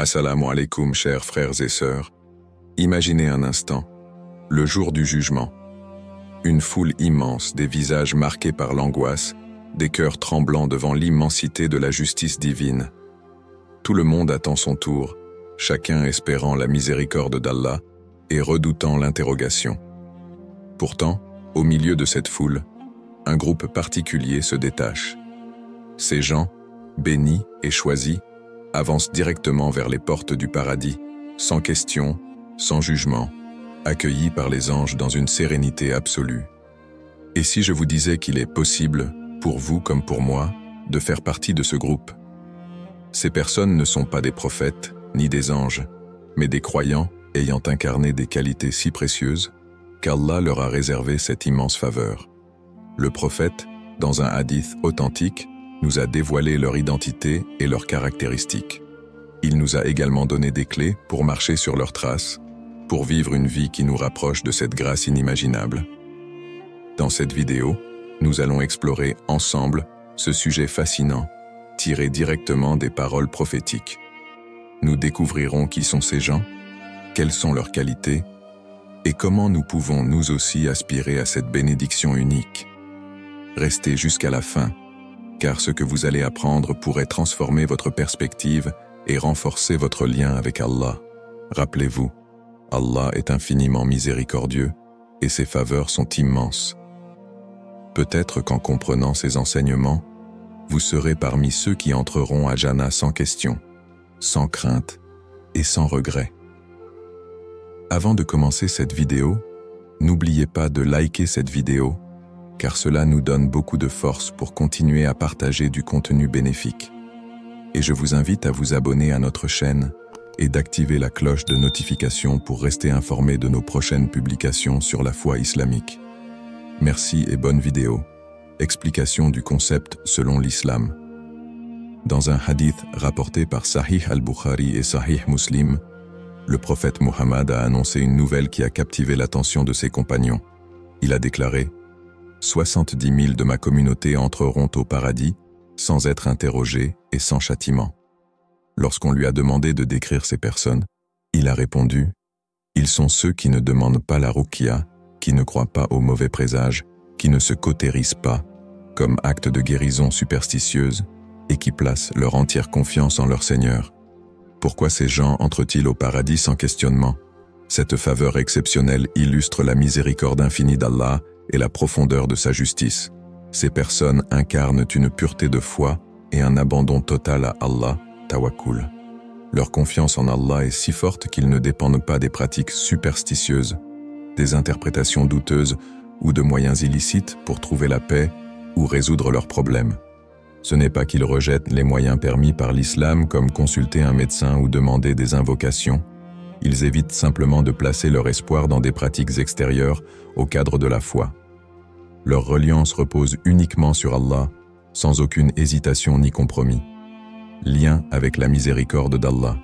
Assalamu alaikum, chers frères et sœurs. Imaginez un instant, le jour du jugement. Une foule immense, des visages marqués par l'angoisse, des cœurs tremblants devant l'immensité de la justice divine. Tout le monde attend son tour, chacun espérant la miséricorde d'Allah et redoutant l'interrogation. Pourtant, au milieu de cette foule, un groupe particulier se détache. Ces gens, bénis et choisis, avancent directement vers les portes du paradis, sans question, sans jugement, accueillis par les anges dans une sérénité absolue. Et si je vous disais qu'il est possible, pour vous comme pour moi, de faire partie de ce groupe? Ces personnes ne sont pas des prophètes, ni des anges, mais des croyants ayant incarné des qualités si précieuses qu'Allah leur a réservé cette immense faveur. Le prophète, dans un hadith authentique, nous a dévoilé leur identité et leurs caractéristiques. Il nous a également donné des clés pour marcher sur leurs traces, pour vivre une vie qui nous rapproche de cette grâce inimaginable. Dans cette vidéo, nous allons explorer ensemble ce sujet fascinant, tiré directement des paroles prophétiques. Nous découvrirons qui sont ces gens, quelles sont leurs qualités, et comment nous pouvons nous aussi aspirer à cette bénédiction unique. Restez jusqu'à la fin, car ce que vous allez apprendre pourrait transformer votre perspective et renforcer votre lien avec Allah. Rappelez-vous, Allah est infiniment miséricordieux et ses faveurs sont immenses. Peut-être qu'en comprenant ces enseignements, vous serez parmi ceux qui entreront à Jannah sans question, sans crainte et sans regret. Avant de commencer cette vidéo, n'oubliez pas de liker cette vidéo, car cela nous donne beaucoup de force pour continuer à partager du contenu bénéfique. Et je vous invite à vous abonner à notre chaîne et d'activer la cloche de notification pour rester informé de nos prochaines publications sur la foi islamique. Merci et bonne vidéo. Explication du concept selon l'islam. Dans un hadith rapporté par Sahih al-Bukhari et Sahih Muslim, le prophète Muhammad a annoncé une nouvelle qui a captivé l'attention de ses compagnons. Il a déclaré: 70 000 de ma communauté entreront au paradis sans être interrogés et sans châtiment. Lorsqu'on lui a demandé de décrire ces personnes, il a répondu: ils sont ceux qui ne demandent pas la ruqya, qui ne croient pas aux mauvais présages, qui ne se cautérisent pas, comme acte de guérison superstitieuse, et qui placent leur entière confiance en leur Seigneur. Pourquoi ces gens entrent-ils au paradis sans questionnement? Cette faveur exceptionnelle illustre la miséricorde infinie d'Allah et la profondeur de sa justice. Ces personnes incarnent une pureté de foi et un abandon total à Allah, tawakkul. Leur confiance en Allah est si forte qu'ils ne dépendent pas des pratiques superstitieuses, des interprétations douteuses ou de moyens illicites pour trouver la paix ou résoudre leurs problèmes. Ce n'est pas qu'ils rejettent les moyens permis par l'islam comme consulter un médecin ou demander des invocations. Ils évitent simplement de placer leur espoir dans des pratiques extérieures au cadre de la foi. Leur reliance repose uniquement sur Allah, sans aucune hésitation ni compromis. Lien avec la miséricorde d'Allah.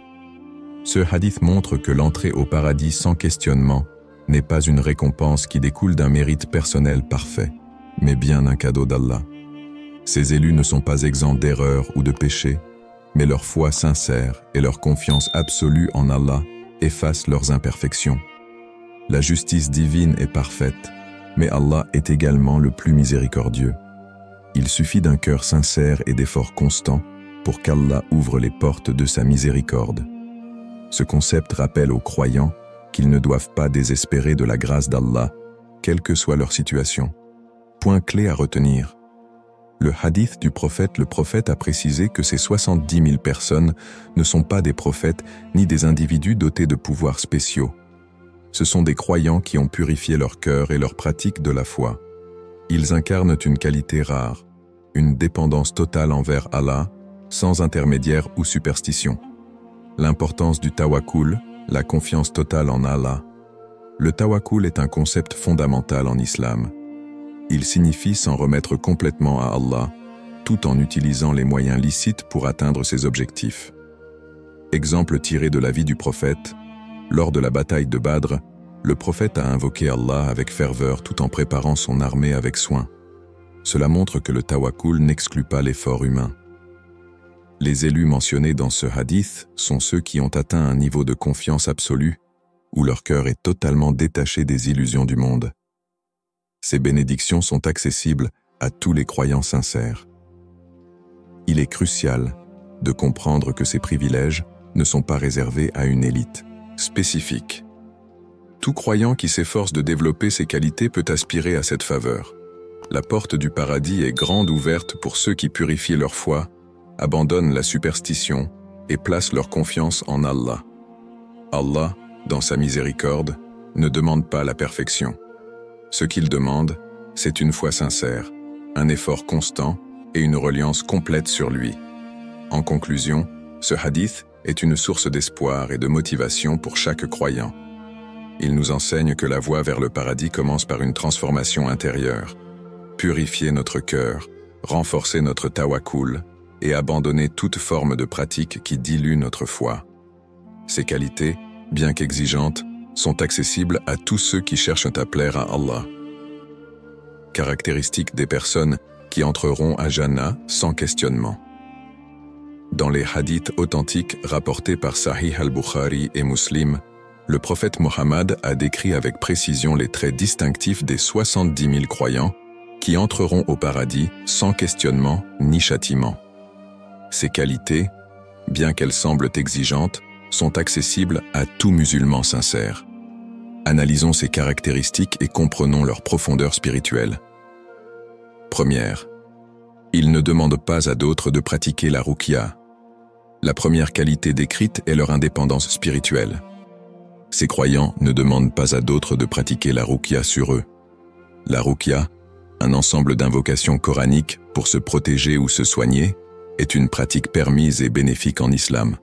Ce hadith montre que l'entrée au paradis sans questionnement n'est pas une récompense qui découle d'un mérite personnel parfait, mais bien un cadeau d'Allah. Ces élus ne sont pas exempts d'erreurs ou de péchés, mais leur foi sincère et leur confiance absolue en Allah effacent leurs imperfections. La justice divine est parfaite, mais Allah est également le plus miséricordieux. Il suffit d'un cœur sincère et d'efforts constants pour qu'Allah ouvre les portes de sa miséricorde. Ce concept rappelle aux croyants qu'ils ne doivent pas désespérer de la grâce d'Allah, quelle que soit leur situation. Point clé à retenir. Le hadith du prophète, le prophète a précisé que ces 70 000 personnes ne sont pas des prophètes ni des individus dotés de pouvoirs spéciaux. Ce sont des croyants qui ont purifié leur cœur et leur pratique de la foi. Ils incarnent une qualité rare, une dépendance totale envers Allah, sans intermédiaire ou superstition. L'importance du tawakkul, la confiance totale en Allah. Le tawakkul est un concept fondamental en islam. Il signifie s'en remettre complètement à Allah, tout en utilisant les moyens licites pour atteindre ses objectifs. Exemple tiré de la vie du prophète, lors de la bataille de Badr, le prophète a invoqué Allah avec ferveur tout en préparant son armée avec soin. Cela montre que le tawakkul n'exclut pas l'effort humain. Les élus mentionnés dans ce hadith sont ceux qui ont atteint un niveau de confiance absolue, où leur cœur est totalement détaché des illusions du monde. Ces bénédictions sont accessibles à tous les croyants sincères. Il est crucial de comprendre que ces privilèges ne sont pas réservés à une élite spécifique. Tout croyant qui s'efforce de développer ces qualités peut aspirer à cette faveur. La porte du paradis est grande ouverte pour ceux qui purifient leur foi, abandonnent la superstition et placent leur confiance en Allah. Allah, dans sa miséricorde, ne demande pas la perfection. Ce qu'il demande, c'est une foi sincère, un effort constant et une reliance complète sur lui. En conclusion, ce hadith est une source d'espoir et de motivation pour chaque croyant. Il nous enseigne que la voie vers le paradis commence par une transformation intérieure. Purifier notre cœur, renforcer notre tawakkul et abandonner toute forme de pratique qui dilue notre foi. Ces qualités, bien qu'exigeantes, sont accessibles à tous ceux qui cherchent à plaire à Allah. Caractéristiques des personnes qui entreront à Jannah sans questionnement. Dans les hadiths authentiques rapportés par Sahih al-Bukhari et Muslim, le prophète Mohammed a décrit avec précision les traits distinctifs des 70 000 croyants qui entreront au paradis sans questionnement ni châtiment. Ces qualités, bien qu'elles semblent exigeantes, sont accessibles à tout musulman sincère. Analysons ces caractéristiques et comprenons leur profondeur spirituelle. Première, ils ne demandent pas à d'autres de pratiquer la ruqya. La première qualité décrite est leur indépendance spirituelle. Ces croyants ne demandent pas à d'autres de pratiquer la ruqya sur eux. La ruqya, un ensemble d'invocations coraniques pour se protéger ou se soigner, est une pratique permise et bénéfique en islam.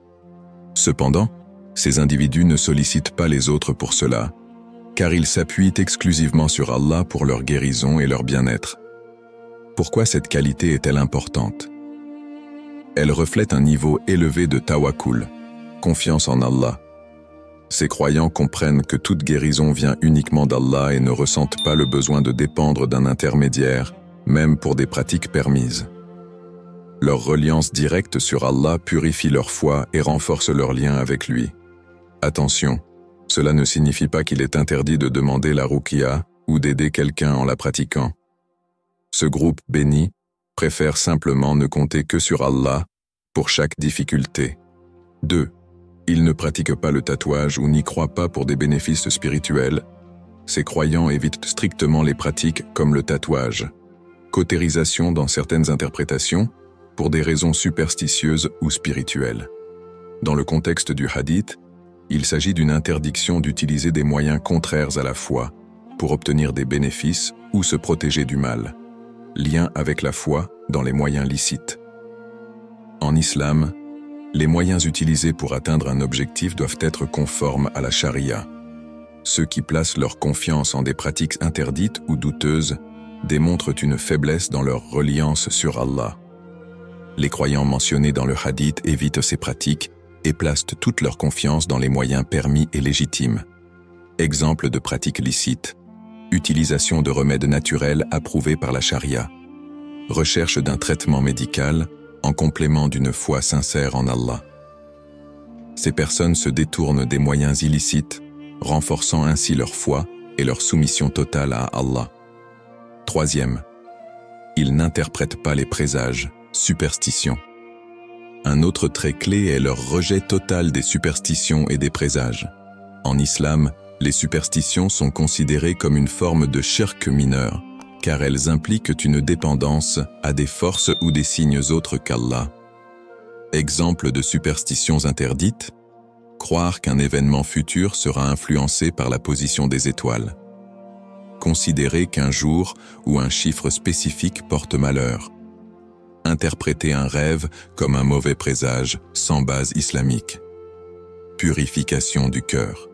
Cependant, ces individus ne sollicitent pas les autres pour cela, car ils s'appuient exclusivement sur Allah pour leur guérison et leur bien-être. Pourquoi cette qualité est-elle importante? Elle reflète un niveau élevé de tawakkul, confiance en Allah. Ces croyants comprennent que toute guérison vient uniquement d'Allah et ne ressentent pas le besoin de dépendre d'un intermédiaire, même pour des pratiques permises. Leur reliance directe sur Allah purifie leur foi et renforce leur lien avec lui. Attention, cela ne signifie pas qu'il est interdit de demander la ruqya ou d'aider quelqu'un en la pratiquant. Ce groupe béni préfère simplement ne compter que sur Allah pour chaque difficulté. 2. Ils ne pratiquent pas le tatouage ou n'y croient pas pour des bénéfices spirituels. Ces croyants évitent strictement les pratiques comme le tatouage, cautérisation dans certaines interprétations, pour des raisons superstitieuses ou spirituelles. Dans le contexte du hadith, il s'agit d'une interdiction d'utiliser des moyens contraires à la foi pour obtenir des bénéfices ou se protéger du mal. Lien avec la foi dans les moyens licites. En islam, les moyens utilisés pour atteindre un objectif doivent être conformes à la charia. Ceux qui placent leur confiance en des pratiques interdites ou douteuses démontrent une faiblesse dans leur reliance sur Allah. Les croyants mentionnés dans le hadith évitent ces pratiques et placent toute leur confiance dans les moyens permis et légitimes. Exemple de pratiques licites. Utilisation de remèdes naturels approuvés par la charia. Recherche d'un traitement médical en complément d'une foi sincère en Allah. Ces personnes se détournent des moyens illicites, renforçant ainsi leur foi et leur soumission totale à Allah. Troisième, ils n'interprètent pas les présages, superstitions. Un autre trait clé est leur rejet total des superstitions et des présages. En islam, les superstitions sont considérées comme une forme de shirk mineur, car elles impliquent une dépendance à des forces ou des signes autres qu'Allah. Exemple de superstitions interdites, croire qu'un événement futur sera influencé par la position des étoiles. Considérer qu'un jour ou un chiffre spécifique porte malheur. Interpréter un rêve comme un mauvais présage sans base islamique. Purification du cœur.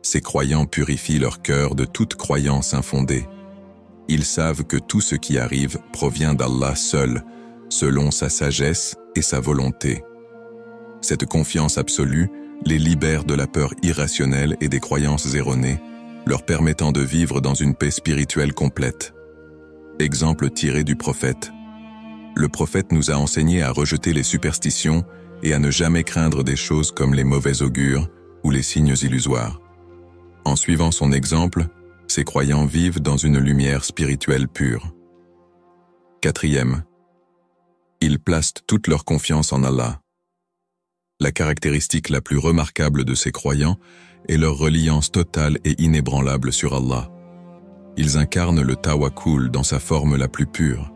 Ces croyants purifient leur cœur de toute croyance infondée. Ils savent que tout ce qui arrive provient d'Allah seul, selon sa sagesse et sa volonté. Cette confiance absolue les libère de la peur irrationnelle et des croyances erronées, leur permettant de vivre dans une paix spirituelle complète. Exemple tiré du prophète. Le prophète nous a enseigné à rejeter les superstitions et à ne jamais craindre des choses comme les mauvais augures ou les signes illusoires. En suivant son exemple, ces croyants vivent dans une lumière spirituelle pure. Quatrième, ils placent toute leur confiance en Allah. La caractéristique la plus remarquable de ces croyants est leur reliance totale et inébranlable sur Allah. Ils incarnent le tawakkul dans sa forme la plus pure.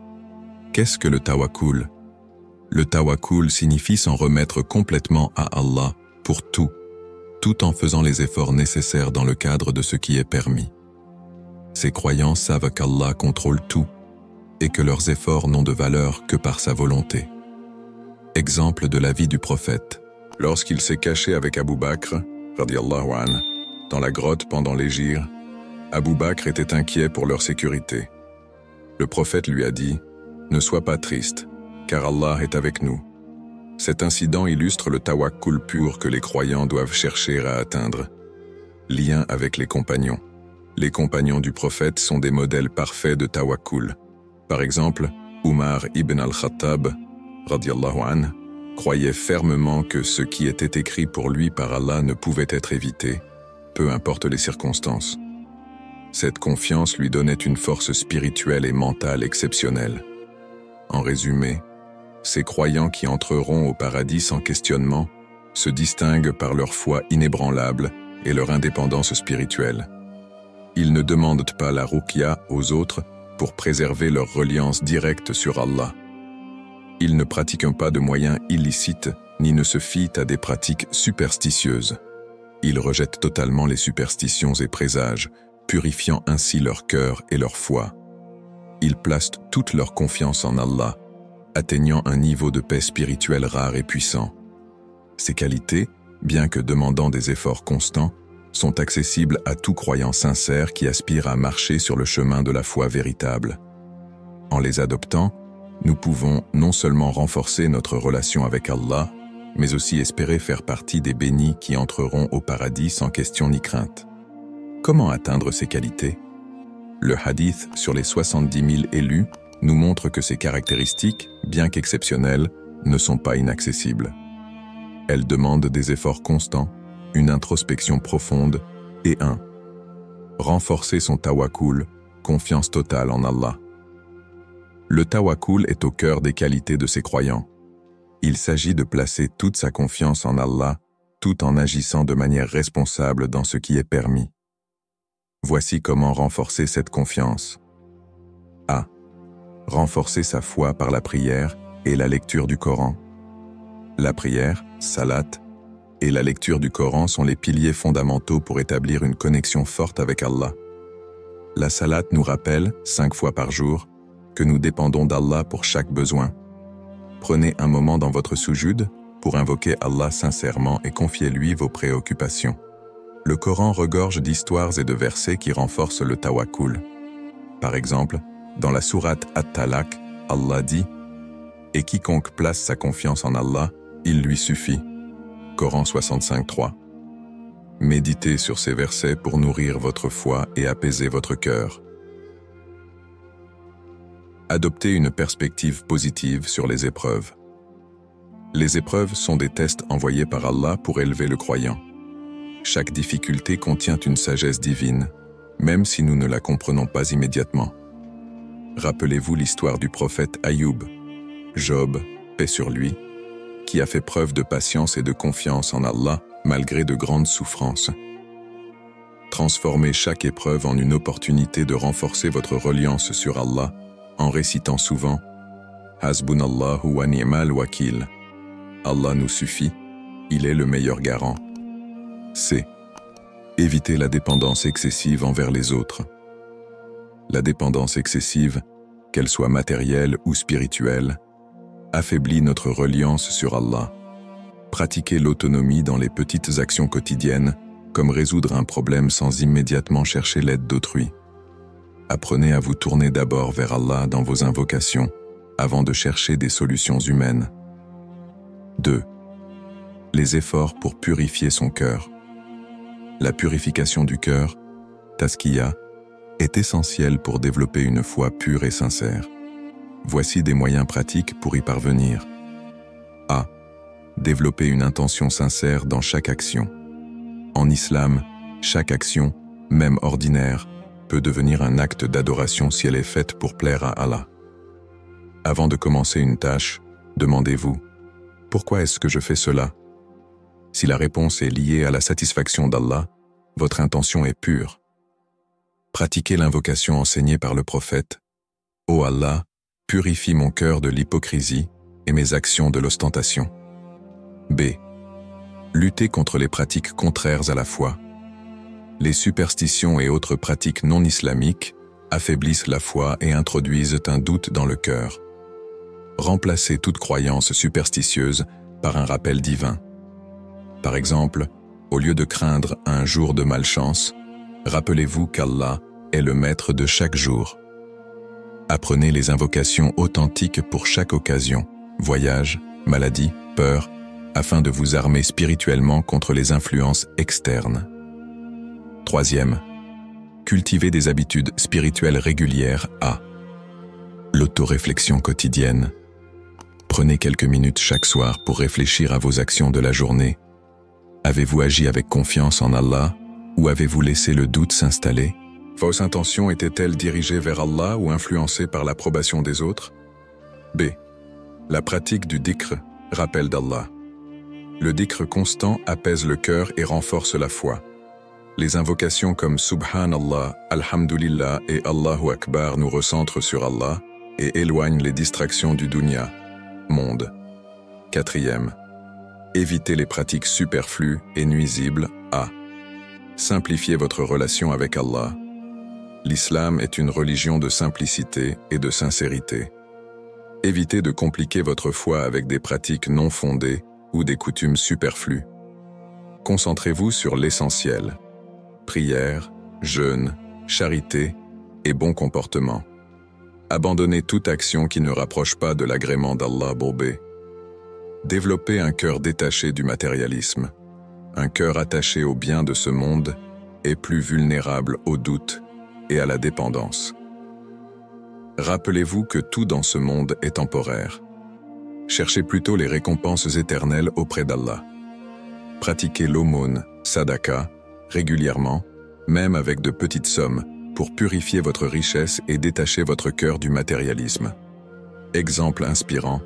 Qu'est-ce que le tawakkul? Le tawakkul signifie s'en remettre complètement à Allah pour tout en faisant les efforts nécessaires dans le cadre de ce qui est permis. Ces croyants savent qu'Allah contrôle tout et que leurs efforts n'ont de valeur que par sa volonté. Exemple de la vie du prophète. Lorsqu'il s'est caché avec Abu Bakr, radiyallahu anhu, dans la grotte pendant l'hégire, Abu Bakr était inquiet pour leur sécurité. Le prophète lui a dit « Ne sois pas triste, car Allah est avec nous ». Cet incident illustre le tawakkul pur que les croyants doivent chercher à atteindre. Lien avec les compagnons. Les compagnons du prophète sont des modèles parfaits de tawakkul. Par exemple, Umar ibn al-Khattab, radiyallahu anhu, croyait fermement que ce qui était écrit pour lui par Allah ne pouvait être évité, peu importe les circonstances. Cette confiance lui donnait une force spirituelle et mentale exceptionnelle. En résumé, ces croyants qui entreront au paradis sans questionnement se distinguent par leur foi inébranlable et leur indépendance spirituelle. Ils ne demandent pas la ruqya aux autres pour préserver leur reliance directe sur Allah. Ils ne pratiquent pas de moyens illicites ni ne se fient à des pratiques superstitieuses. Ils rejettent totalement les superstitions et présages, purifiant ainsi leur cœur et leur foi. Ils placent toute leur confiance en Allah, atteignant un niveau de paix spirituelle rare et puissant. Ces qualités, bien que demandant des efforts constants, sont accessibles à tout croyant sincère qui aspire à marcher sur le chemin de la foi véritable. En les adoptant, nous pouvons non seulement renforcer notre relation avec Allah, mais aussi espérer faire partie des bénis qui entreront au paradis sans question ni crainte. Comment atteindre ces qualités? Le hadith sur les 70 000 élus nous montre que ces caractéristiques, bien qu'exceptionnelles, ne sont pas inaccessibles. Elles demandent des efforts constants, une introspection profonde et renforcer son tawakkul, confiance totale en Allah. Le tawakkul est au cœur des qualités de ces croyants. Il s'agit de placer toute sa confiance en Allah, tout en agissant de manière responsable dans ce qui est permis. Voici comment renforcer cette confiance. A. Renforcer sa foi par la prière et la lecture du Coran. La prière, salat, et la lecture du Coran sont les piliers fondamentaux pour établir une connexion forte avec Allah. La salat nous rappelle, 5 fois par jour, que nous dépendons d'Allah pour chaque besoin. Prenez un moment dans votre soujud pour invoquer Allah sincèrement et confiez-lui vos préoccupations. Le Coran regorge d'histoires et de versets qui renforcent le tawakkul. Par exemple, dans la sourate At-Talaq, Allah dit « Et quiconque place sa confiance en Allah, il lui suffit » Coran 65.3. Méditez sur ces versets pour nourrir votre foi et apaiser votre cœur. Adoptez une perspective positive sur les épreuves. Les épreuves sont des tests envoyés par Allah pour élever le croyant. Chaque difficulté contient une sagesse divine, même si nous ne la comprenons pas immédiatement. Rappelez-vous l'histoire du prophète Ayoub, Job, paix sur lui, qui a fait preuve de patience et de confiance en Allah malgré de grandes souffrances. Transformez chaque épreuve en une opportunité de renforcer votre reliance sur Allah en récitant souvent « Hasbunallahu wa ni'mal wakil » Allah nous suffit, il est le meilleur garant. C. Évitez la dépendance excessive envers les autres. La dépendance excessive, qu'elle soit matérielle ou spirituelle, affaiblit notre reliance sur Allah. Pratiquez l'autonomie dans les petites actions quotidiennes, comme résoudre un problème sans immédiatement chercher l'aide d'autrui. Apprenez à vous tourner d'abord vers Allah dans vos invocations, avant de chercher des solutions humaines. 2. Les efforts pour purifier son cœur. La purification du cœur, taskiya, est essentielle pour développer une foi pure et sincère. Voici des moyens pratiques pour y parvenir. A. Développer une intention sincère dans chaque action. En islam, chaque action, même ordinaire, peut devenir un acte d'adoration si elle est faite pour plaire à Allah. Avant de commencer une tâche, demandez-vous « Pourquoi est-ce que je fais cela ?» Si la réponse est liée à la satisfaction d'Allah, votre intention est pure. Pratiquez l'invocation enseignée par le prophète « Ô Allah, purifie mon cœur de l'hypocrisie et mes actions de l'ostentation. » B. Lutter contre les pratiques contraires à la foi. Les superstitions et autres pratiques non islamiques affaiblissent la foi et introduisent un doute dans le cœur. Remplacez toute croyance superstitieuse par un rappel divin. Par exemple, au lieu de craindre un jour de malchance, rappelez-vous qu'Allah est le maître de chaque jour. Apprenez les invocations authentiques pour chaque occasion, voyage, maladie, peur, afin de vous armer spirituellement contre les influences externes. Troisième, cultivez des habitudes spirituelles régulières à l'autoréflexion quotidienne. Prenez quelques minutes chaque soir pour réfléchir à vos actions de la journée. Avez-vous agi avec confiance en Allah ou avez-vous laissé le doute s'installer? Vos intentions étaient-elles dirigées vers Allah ou influencées par l'approbation des autres? B. La pratique du dhikr, rappel d'Allah. Le dhikr constant apaise le cœur et renforce la foi. Les invocations comme Subhanallah, Alhamdulillah et Allahu Akbar nous recentrent sur Allah et éloignent les distractions du dunya, monde. Quatrième, évitez les pratiques superflues et nuisibles à simplifiez votre relation avec Allah. L'islam est une religion de simplicité et de sincérité. Évitez de compliquer votre foi avec des pratiques non fondées ou des coutumes superflues. Concentrez-vous sur l'essentiel. Prière, jeûne, charité et bon comportement. Abandonnez toute action qui ne rapproche pas de l'agrément d'Allah Bobé. Développez un cœur détaché du matérialisme. Un cœur attaché aux biens de ce monde est plus vulnérable au doute et à la dépendance. Rappelez-vous que tout dans ce monde est temporaire. Cherchez plutôt les récompenses éternelles auprès d'Allah. Pratiquez l'aumône, sadaqa, régulièrement, même avec de petites sommes, pour purifier votre richesse et détacher votre cœur du matérialisme. Exemple inspirant,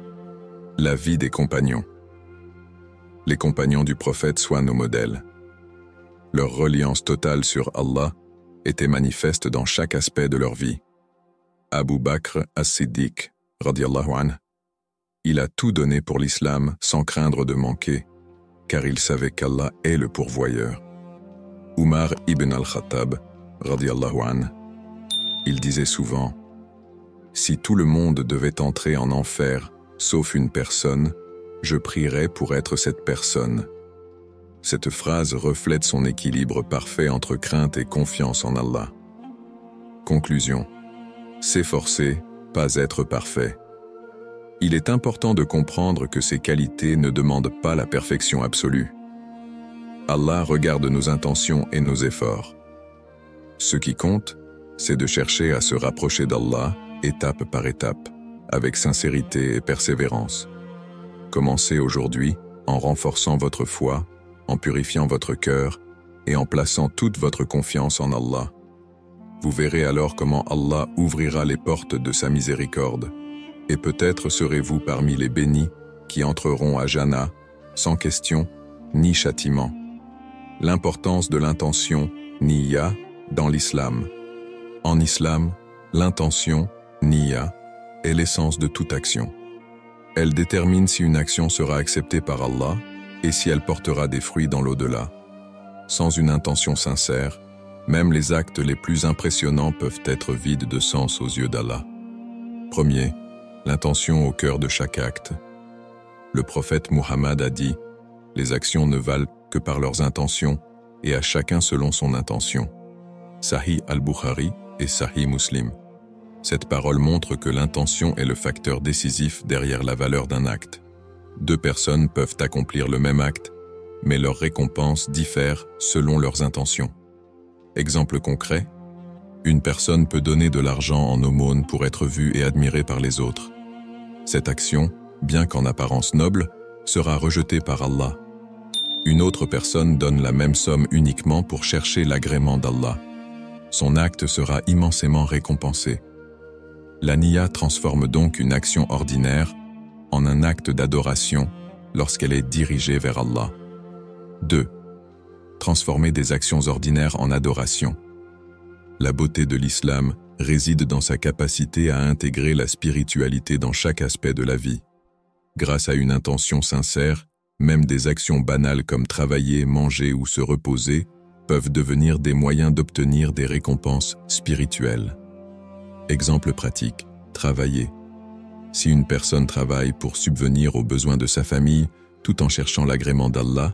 la vie des compagnons. Les compagnons du prophète soient nos modèles. Leur reliance totale sur Allah était manifeste dans chaque aspect de leur vie. Abu Bakr as-Siddiq, radiyallahu anhu, il a tout donné pour l'islam sans craindre de manquer, car il savait qu'Allah est le pourvoyeur. Umar ibn al-Khattab, radiyallahu anhu, il disait souvent « Si tout le monde devait entrer en enfer, sauf une personne, je prierais pour être cette personne. » Cette phrase reflète son équilibre parfait entre crainte et confiance en Allah. Conclusion. S'efforcer, pas être parfait. Il est important de comprendre que ces qualités ne demandent pas la perfection absolue. Allah regarde nos intentions et nos efforts. Ce qui compte, c'est de chercher à se rapprocher d'Allah, étape par étape, avec sincérité et persévérance. Commencez aujourd'hui en renforçant votre foi, en purifiant votre cœur et en plaçant toute votre confiance en Allah. Vous verrez alors comment Allah ouvrira les portes de sa miséricorde, et peut-être serez-vous parmi les bénis qui entreront à Jannah, sans question ni châtiment. L'importance de l'intention, niyya, dans l'islam. En islam, l'intention, niyya, est l'essence de toute action. Elle détermine si une action sera acceptée par Allah et si elle portera des fruits dans l'au-delà. Sans une intention sincère, même les actes les plus impressionnants peuvent être vides de sens aux yeux d'Allah. Premier, l'intention au cœur de chaque acte. Le prophète Muhammad a dit « Les actions ne valent que par leurs intentions et à chacun selon son intention. » Sahih al-Bukhari et Sahih Muslim. Cette parole montre que l'intention est le facteur décisif derrière la valeur d'un acte. Deux personnes peuvent accomplir le même acte, mais leurs récompenses diffèrent selon leurs intentions. Exemple concret, Une personne peut donner de l'argent en aumône pour être vue et admirée par les autres. Cette action, bien qu'en apparence noble, sera rejetée par Allah. Une autre personne donne la même somme uniquement pour chercher l'agrément d'Allah. Son acte sera immensément récompensé. La niya transforme donc une action ordinaire en un acte d'adoration lorsqu'elle est dirigée vers Allah. 2. Transformer des actions ordinaires en adoration. La beauté de l'islam réside dans sa capacité à intégrer la spiritualité dans chaque aspect de la vie. Grâce à une intention sincère, même des actions banales comme travailler, manger ou se reposer peuvent devenir des moyens d'obtenir des récompenses spirituelles. Exemple pratique, travailler. Si une personne travaille pour subvenir aux besoins de sa famille tout en cherchant l'agrément d'Allah,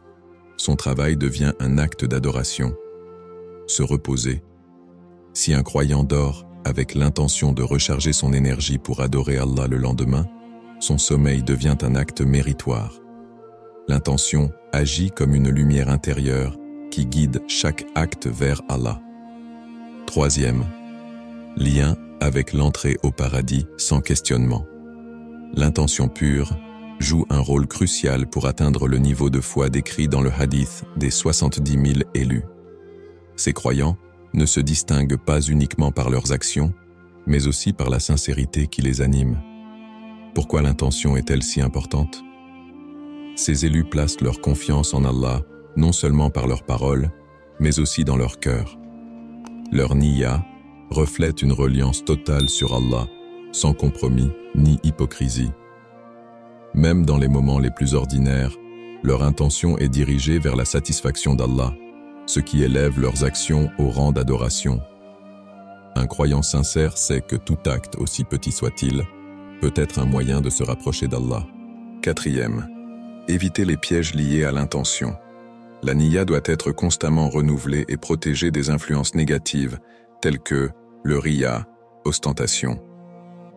son travail devient un acte d'adoration. Se reposer. Si un croyant dort avec l'intention de recharger son énergie pour adorer Allah le lendemain, son sommeil devient un acte méritoire. L'intention agit comme une lumière intérieure qui guide chaque acte vers Allah. 3. Lien avec l'entrée au paradis sans questionnement. L'intention pure joue un rôle crucial pour atteindre le niveau de foi décrit dans le hadith des 70 000 élus. Ces croyants ne se distinguent pas uniquement par leurs actions, mais aussi par la sincérité qui les anime. Pourquoi l'intention est-elle si importante? Ces élus placent leur confiance en Allah non seulement par leurs paroles, mais aussi dans leur cœur. Leur niya reflète une reliance totale sur Allah, sans compromis ni hypocrisie. Même dans les moments les plus ordinaires, leur intention est dirigée vers la satisfaction d'Allah, ce qui élève leurs actions au rang d'adoration. Un croyant sincère sait que tout acte, aussi petit soit-il, peut être un moyen de se rapprocher d'Allah. 4. Éviter les pièges liés à l'intention. La niya doit être constamment renouvelée et protégée des influences négatives, telles que le riya, ostentation.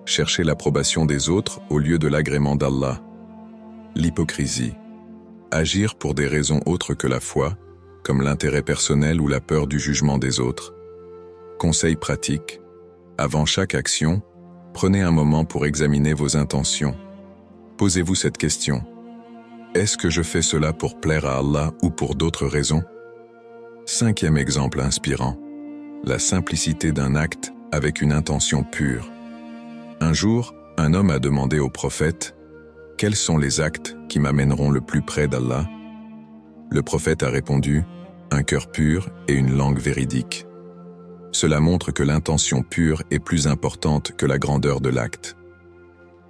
Chercher l'approbation des autres au lieu de l'agrément d'Allah. L'hypocrisie. Agir pour des raisons autres que la foi, comme l'intérêt personnel ou la peur du jugement des autres. Conseil pratique. Avant chaque action, prenez un moment pour examiner vos intentions. Posez-vous cette question. Est-ce que je fais cela pour plaire à Allah ou pour d'autres raisons? 5. Exemple inspirant. La simplicité d'un acte avec une intention pure. Un jour, un homme a demandé au prophète « Quels sont les actes qui m'amèneront le plus près d'Allah ?» Le prophète a répondu « Un cœur pur et une langue véridique. » Cela montre que l'intention pure est plus importante que la grandeur de l'acte.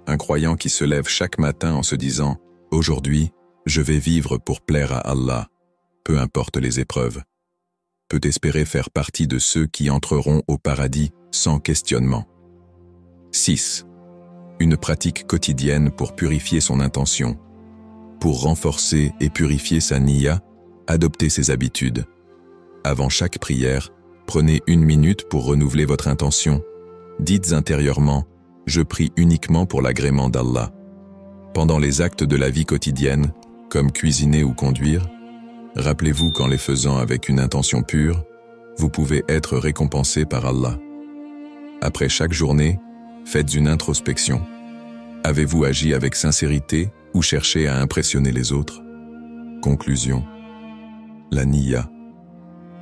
Un croyant qui se lève chaque matin en se disant « Aujourd'hui, je vais vivre pour plaire à Allah, peu importe les épreuves », peut espérer faire partie de ceux qui entreront au paradis sans questionnement. 6. Une pratique quotidienne pour purifier son intention. Pour renforcer et purifier sa niya, adoptez ces habitudes. Avant chaque prière, prenez 1 minute pour renouveler votre intention. Dites intérieurement « Je prie uniquement pour l'agrément d'Allah ». Pendant les actes de la vie quotidienne, comme cuisiner ou conduire, rappelez-vous qu'en les faisant avec une intention pure, vous pouvez être récompensé par Allah. Après chaque journée, faites une introspection. Avez-vous agi avec sincérité ou cherché à impressionner les autres? Conclusion. La niya.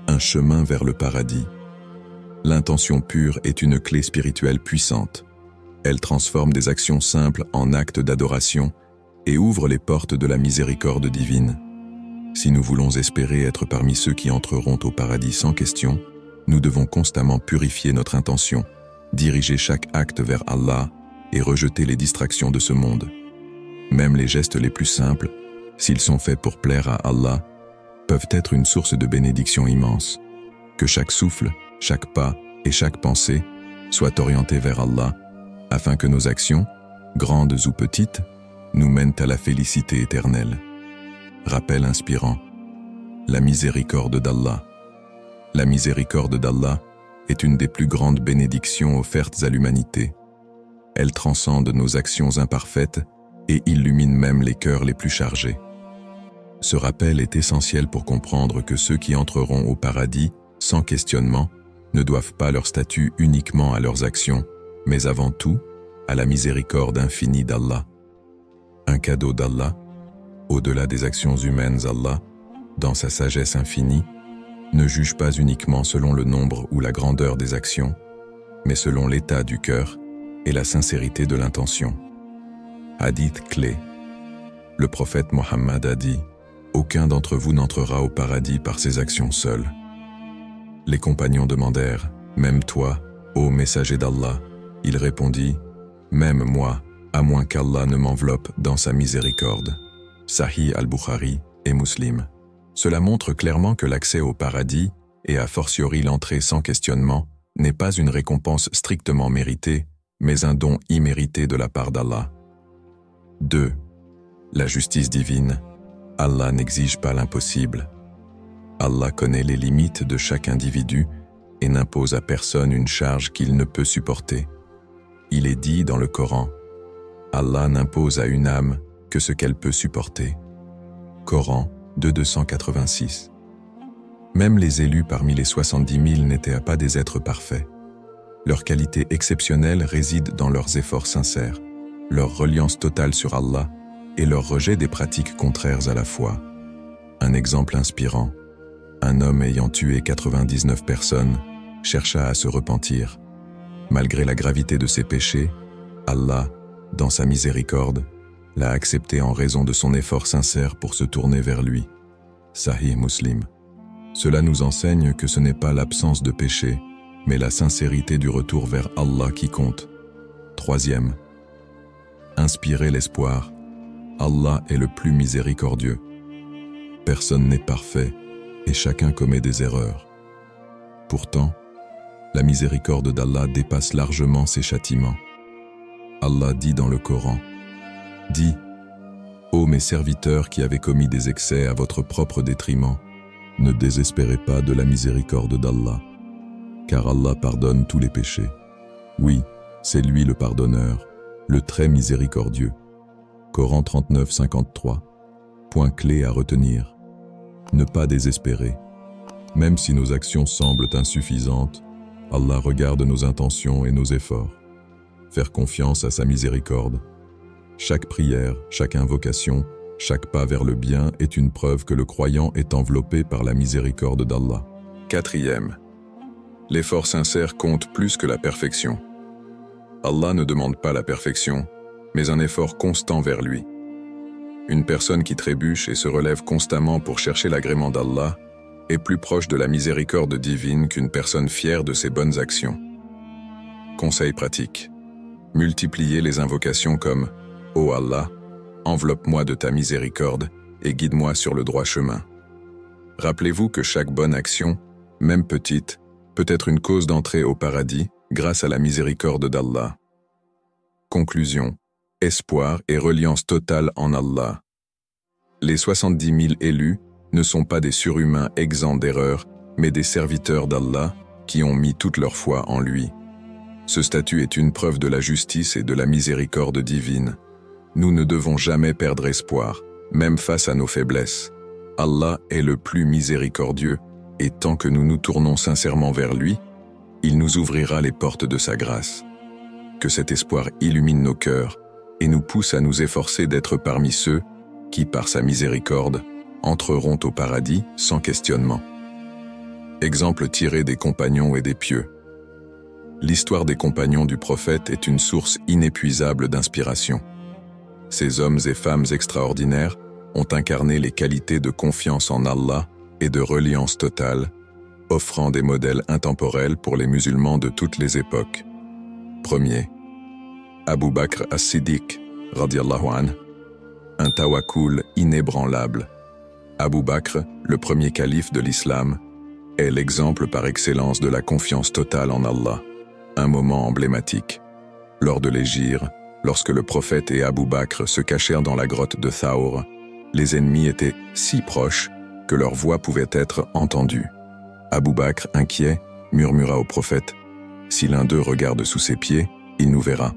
Un chemin vers le paradis. L'intention pure est une clé spirituelle puissante. Elle transforme des actions simples en actes d'adoration et ouvre les portes de la miséricorde divine. Si nous voulons espérer être parmi ceux qui entreront au paradis sans question, nous devons constamment purifier notre intention, diriger chaque acte vers Allah et rejeter les distractions de ce monde. Même les gestes les plus simples, s'ils sont faits pour plaire à Allah, peuvent être une source de bénédiction immense. Que chaque souffle, chaque pas et chaque pensée soient orientés vers Allah, afin que nos actions, grandes ou petites, nous mènent à la félicité éternelle. Rappel inspirant. La miséricorde d'Allah. La miséricorde d'Allah est une des plus grandes bénédictions offertes à l'humanité. Elle transcende nos actions imparfaites et illumine même les cœurs les plus chargés. Ce rappel est essentiel pour comprendre que ceux qui entreront au paradis, sans questionnement, ne doivent pas leur statut uniquement à leurs actions, mais avant tout à la miséricorde infinie d'Allah. Un cadeau d'Allah, au-delà des actions humaines, Allah, dans sa sagesse infinie, ne juge pas uniquement selon le nombre ou la grandeur des actions, mais selon l'état du cœur et la sincérité de l'intention. Hadith clé. Le prophète Mohammed a dit « Aucun d'entre vous n'entrera au paradis par ses actions seules. » Les compagnons demandèrent « Même toi, ô messager d'Allah ?» Il répondit « Même moi, à moins qu'Allah ne m'enveloppe dans sa miséricorde. » Sahih al-Bukhari et Muslim. Cela montre clairement que l'accès au paradis, et a fortiori l'entrée sans questionnement, n'est pas une récompense strictement méritée, mais un don immérité de la part d'Allah. 2. La justice divine. Allah n'exige pas l'impossible. Allah connaît les limites de chaque individu et n'impose à personne une charge qu'il ne peut supporter. Il est dit dans le Coran, « Allah n'impose à une âme que ce qu'elle peut supporter. » Coran 286. Même les élus parmi les 70 000 n'étaient pas des êtres parfaits. Leur qualité exceptionnelle réside dans leurs efforts sincères, leur reliance totale sur Allah et leur rejet des pratiques contraires à la foi. Un exemple inspirant. Un homme ayant tué 99 personnes chercha à se repentir. Malgré la gravité de ses péchés, Allah, dans sa miséricorde, l'a accepté en raison de son effort sincère pour se tourner vers lui. Sahih Muslim. Cela nous enseigne que ce n'est pas l'absence de péché, mais la sincérité du retour vers Allah qui compte. 3. Inspirer l'espoir. Allah est le plus miséricordieux. Personne n'est parfait et chacun commet des erreurs. Pourtant, la miséricorde d'Allah dépasse largement ses châtiments. Allah dit dans le Coran, « Dis, ô mes serviteurs qui avez commis des excès à votre propre détriment, ne désespérez pas de la miséricorde d'Allah, car Allah pardonne tous les péchés. Oui, c'est lui le pardonneur, le très miséricordieux. » Coran 39, 53. Point clé à retenir. Ne pas désespérer. Même si nos actions semblent insuffisantes, Allah regarde nos intentions et nos efforts. Faire confiance à sa miséricorde. Chaque prière, chaque invocation, chaque pas vers le bien est une preuve que le croyant est enveloppé par la miséricorde d'Allah. 4. L'effort sincère compte plus que la perfection. Allah ne demande pas la perfection, mais un effort constant vers lui. Une personne qui trébuche et se relève constamment pour chercher l'agrément d'Allah est plus proche de la miséricorde divine qu'une personne fière de ses bonnes actions. Conseil pratique. Multipliez les invocations comme « Ô Allah, enveloppe-moi de ta miséricorde et guide-moi sur le droit chemin. » Rappelez-vous que chaque bonne action, même petite, peut être une cause d'entrée au paradis grâce à la miséricorde d'Allah. Conclusion. Espoir et reliance totale en Allah. Les 70 000 élus ne sont pas des surhumains exempts d'erreurs, mais des serviteurs d'Allah qui ont mis toute leur foi en lui. Ce statut est une preuve de la justice et de la miséricorde divine. Nous ne devons jamais perdre espoir, même face à nos faiblesses. Allah est le plus miséricordieux, et tant que nous nous tournons sincèrement vers lui, il nous ouvrira les portes de sa grâce. Que cet espoir illumine nos cœurs et nous pousse à nous efforcer d'être parmi ceux qui, par sa miséricorde, entreront au paradis sans questionnement. Exemple tiré des compagnons et des pieux. L'histoire des compagnons du prophète est une source inépuisable d'inspiration. Ces hommes et femmes extraordinaires ont incarné les qualités de confiance en Allah et de reliance totale, offrant des modèles intemporels pour les musulmans de toutes les époques. 1. Abu Bakr as-Siddiq, radiyallahu anhu, un tawakkul inébranlable. Abu Bakr, le premier calife de l'islam, est l'exemple par excellence de la confiance totale en Allah. Un moment emblématique. Lors de l'hégire, lorsque le prophète et Abu Bakr se cachèrent dans la grotte de Thawr, les ennemis étaient si proches que leur voix pouvait être entendue. Abu Bakr, inquiet, murmura au prophète, « Si l'un d'eux regarde sous ses pieds, il nous verra. »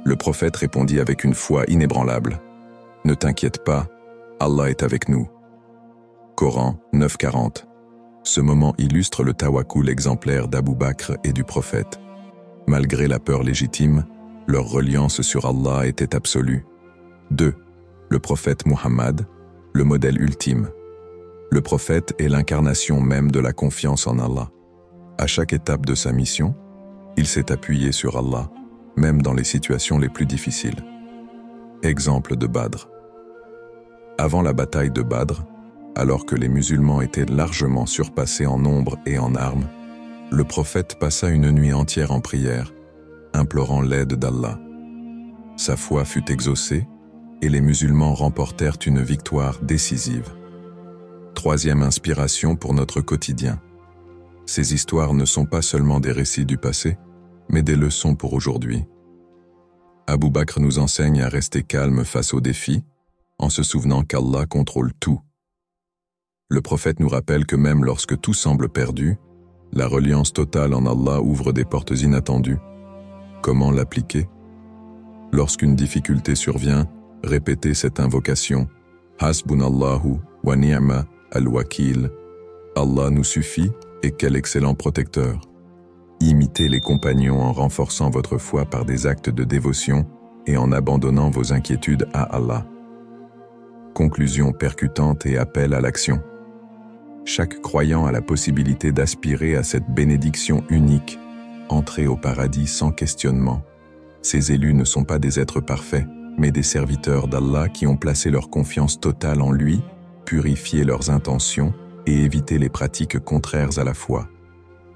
Le prophète répondit avec une foi inébranlable, « Ne t'inquiète pas, Allah est avec nous. » Coran 9:40. Ce moment illustre le tawakkul exemplaire d'Abou Bakr et du prophète. Malgré la peur légitime, leur reliance sur Allah était absolue. 2. Le prophète Muhammad, le modèle ultime. Le prophète est l'incarnation même de la confiance en Allah. À chaque étape de sa mission, il s'est appuyé sur Allah, même dans les situations les plus difficiles. Exemple de Badr. Avant la bataille de Badr, alors que les musulmans étaient largement surpassés en nombre et en armes, le prophète passa une nuit entière en prière, implorant l'aide d'Allah. Sa foi fut exaucée et les musulmans remportèrent une victoire décisive. 3e inspiration pour notre quotidien. Ces histoires ne sont pas seulement des récits du passé, mais des leçons pour aujourd'hui. Abou Bakr nous enseigne à rester calme face aux défis, en se souvenant qu'Allah contrôle tout. Le prophète nous rappelle que même lorsque tout semble perdu, la reliance totale en Allah ouvre des portes inattendues. Comment l'appliquer? Lorsqu'une difficulté survient, répétez cette invocation « Hasbunallahu wa ni'ma al-wakil » Allah nous suffit et quel excellent protecteur. Imitez les compagnons en renforçant votre foi par des actes de dévotion et en abandonnant vos inquiétudes à Allah. Conclusion percutante et appel à l'action. Chaque croyant a la possibilité d'aspirer à cette bénédiction unique, entrer au paradis sans questionnement. Ces élus ne sont pas des êtres parfaits, mais des serviteurs d'Allah qui ont placé leur confiance totale en lui, purifié leurs intentions et évité les pratiques contraires à la foi.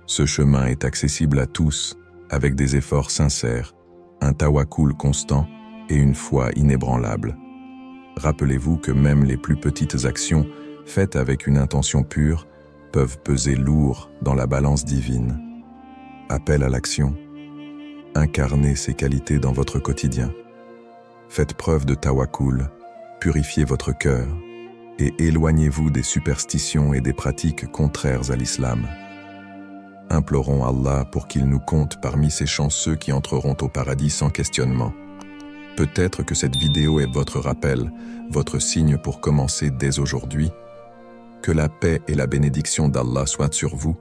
Ce chemin est accessible à tous, avec des efforts sincères, un tawakkul constant et une foi inébranlable. Rappelez-vous que même les plus petites actions, faites avec une intention pure, peuvent peser lourd dans la balance divine. Appel à l'action. Incarnez ces qualités dans votre quotidien. Faites preuve de tawakkul, purifiez votre cœur et éloignez-vous des superstitions et des pratiques contraires à l'islam. Implorons Allah pour qu'il nous compte parmi ces chanceux qui entreront au paradis sans questionnement. Peut-être que cette vidéo est votre rappel, votre signe pour commencer dès aujourd'hui. Que la paix et la bénédiction d'Allah soient sur vous.